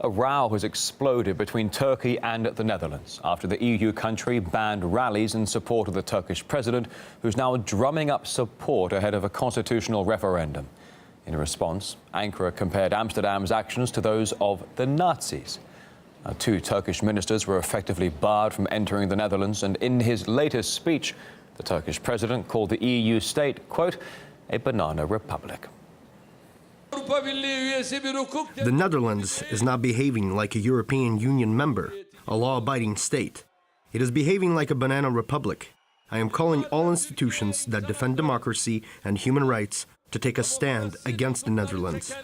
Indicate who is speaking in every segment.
Speaker 1: A row has exploded between Turkey and the Netherlands after the EU country banned rallies in support of the Turkish president, who's now drumming up support ahead of a constitutional referendum. In response, Ankara compared Amsterdam's actions to those of the Nazis. Now, 2 Turkish ministers were effectively barred from entering the Netherlands, and in his latest speech, the Turkish president called the EU state, quote, a banana republic.
Speaker 2: The Netherlands is not behaving like a European Union member, a law-abiding state. It is behaving like a banana republic. I am calling all institutions that defend democracy and human rights to take a stand against the Netherlands.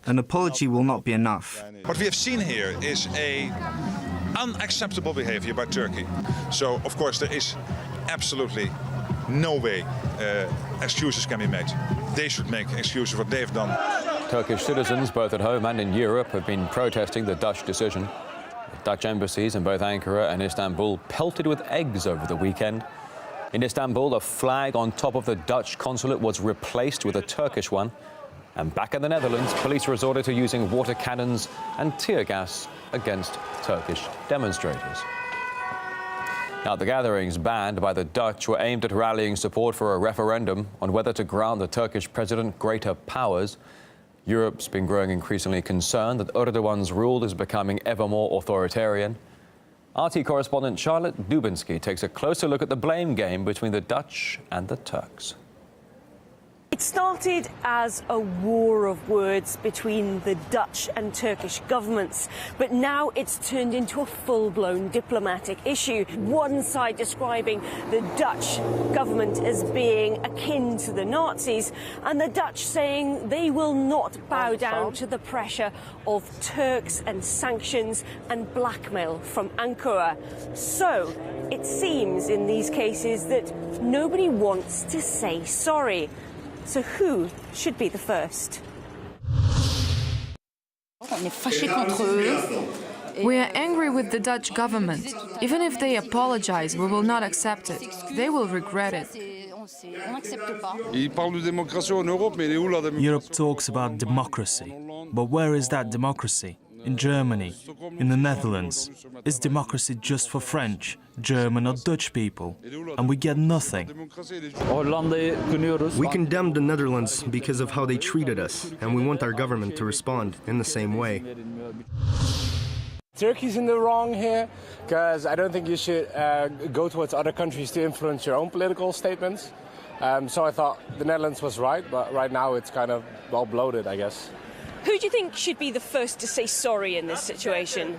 Speaker 3: An apology will not be enough.
Speaker 4: What we have seen here is unacceptable behavior by Turkey. So, of course, there is absolutely no way excuses can be made. They should make excuses for what they've done.
Speaker 1: Turkish citizens, both at home and in Europe, have been protesting the Dutch decision. The Dutch embassies in both Ankara and Istanbul pelted with eggs over the weekend. In Istanbul, a flag on top of the Dutch consulate was replaced with a Turkish one. And back in the Netherlands, police resorted to using water cannons and tear gas against Turkish demonstrators. Now, the gatherings banned by the Dutch were aimed at rallying support for a referendum on whether to grant the Turkish president greater powers. Europe's been growing increasingly concerned that Erdogan's rule is becoming ever more authoritarian. RT correspondent Charlotte Dubinsky takes a closer look at the blame game between the Dutch and the Turks.
Speaker 5: It started as a war of words between the Dutch and Turkish governments, but now it's turned into a full-blown diplomatic issue. One side describing the Dutch government as being akin to the Nazis, and the Dutch saying they will not bow down to the pressure of Turks and sanctions and blackmail from Ankara. So it seems in these cases that nobody wants to say sorry. So who should be the first?
Speaker 6: We are angry with the Dutch government. Even if they apologize, we will not accept it. They will regret it.
Speaker 7: Europe talks about democracy, but where is that democracy? In Germany, in the Netherlands? Is democracy just for French, German or Dutch people? And we get nothing.
Speaker 2: We condemn the Netherlands because of how they treated us, and we want our government to respond in the same way.
Speaker 8: Turkey's in the wrong here, because I don't think you should go towards other countries to influence your own political statements. So I thought the Netherlands was right, but right now it's kind of well bloated, I guess.
Speaker 5: Who do you think should be the first to say sorry in this situation?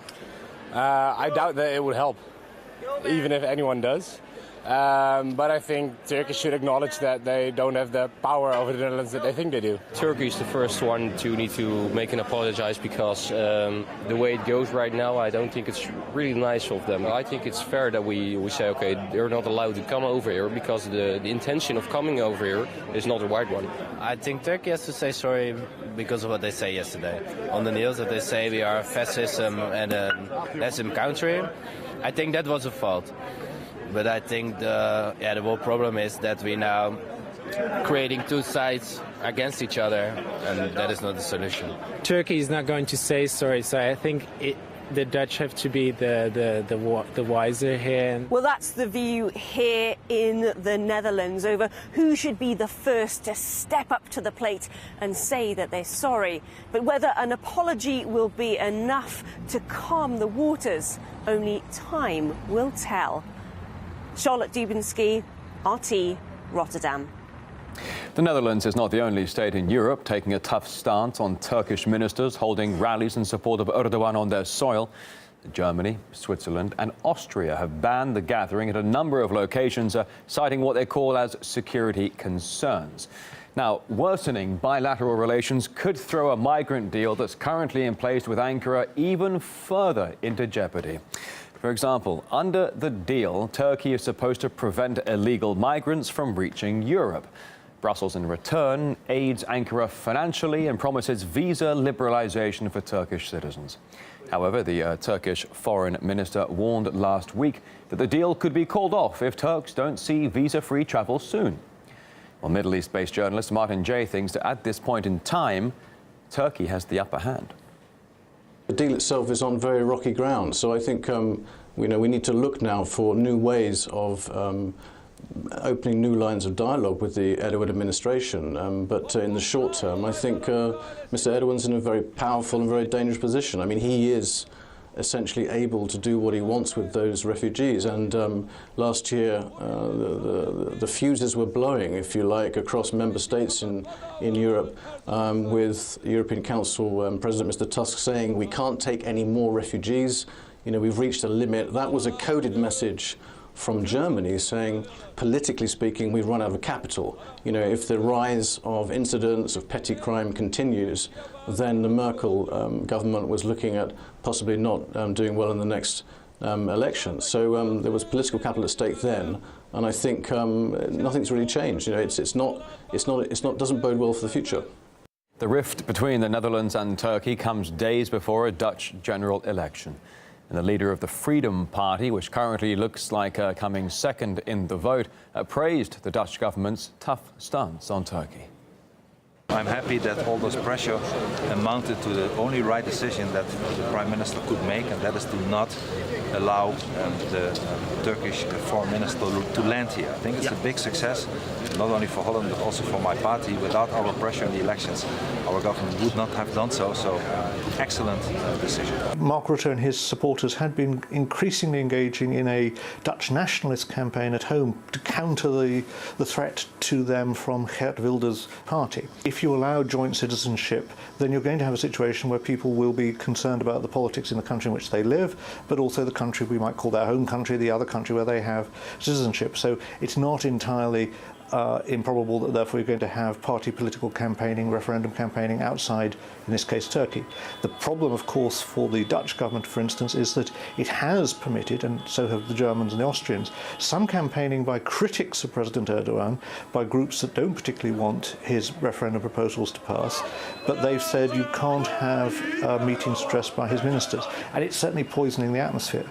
Speaker 8: I doubt that it would help, even if anyone does. But I think Turkey should acknowledge that they don't have the power over the Netherlands that they think they do.
Speaker 9: Turkey is the first one to need to make an apologize because the way it goes right now, I don't think it's really nice of them. I think it's fair that we say, okay, they're not allowed to come over here because the intention of coming over here is not the right one.
Speaker 10: I think Turkey has to say sorry because of what they say yesterday. On the news that they say we are a fascism and a Muslim country. I think that was a fault. But I think the whole problem is that we now creating 2 sides against each other, and that is not the solution.
Speaker 11: Turkey is not going to say sorry, so I think the Dutch have to be the wiser here.
Speaker 5: Well, that's the view here in the Netherlands over who should be the first to step up to the plate and say that they're sorry. But whether an apology will be enough to calm the waters, only time will tell. Charlotte Dubinsky, RT, Rotterdam.
Speaker 1: The Netherlands is not the only state in Europe taking a tough stance on Turkish ministers holding rallies in support of Erdogan on their soil. Germany, Switzerland and Austria have banned the gathering at a number of locations, citing what they call as security concerns. Now, worsening bilateral relations could throw a migrant deal that's currently in place with Ankara even further into jeopardy. For example, under the deal, Turkey is supposed to prevent illegal migrants from reaching Europe. Brussels, in return, aids Ankara financially and promises visa liberalization for Turkish citizens. However, the Turkish foreign minister warned last week that the deal could be called off if Turks don't see visa-free travel soon. Well, Middle East-based journalist Martin Jay thinks that at this point in time, Turkey has the upper hand.
Speaker 12: The deal itself is on very rocky ground, so I think we need to look now for new ways of opening new lines of dialogue with the Erdogan administration. But in the short term, I think Mr. Erdogan's in a very powerful and very dangerous position. I mean, he is essentially able to do what he wants with those refugees. And last year, the fuses were blowing, if you like, across member states in Europe, with European Council President Mr. Tusk saying we can't take any more refugees. You know, we've reached a limit. That was a coded message from Germany saying, politically speaking, we've run out of capital. You know, if the rise of incidents of petty crime continues, then the Merkel government was looking at possibly not doing well in the next election. So there was political capital at stake then, and I think nothing's really changed. You know, it doesn't bode well for the future.
Speaker 1: The rift between the Netherlands and Turkey comes days before a Dutch general election. And the leader of the Freedom Party, which currently looks like coming second in the vote, praised the Dutch government's tough stance on Turkey.
Speaker 13: I'm happy that all this pressure amounted to the only right decision that the Prime Minister could make, and that is to not allow the Turkish Foreign Minister to land here. I think it's a big success, not only for Holland but also for my party. Without our pressure in the elections, our government would not have done so. So, excellent decision.
Speaker 14: Mark Rutte and his supporters had been increasingly engaging in a Dutch nationalist campaign at home to counter the threat to them from Geert Wilders' party. If you allow joint citizenship, then you're going to have a situation where people will be concerned about the politics in the country in which they live, but also the country we might call their home country, the other country where they have citizenship. So it's not entirely improbable that therefore you're going to have party political campaigning, referendum campaigning outside, in this case, Turkey. The problem, of course, for the Dutch government, for instance, is that it has permitted, and so have the Germans and the Austrians, some campaigning by critics of President Erdogan, by groups that don't particularly want his referendum proposals to pass, but they've said you can't have meetings stressed by his ministers, and it's certainly poisoning the atmosphere.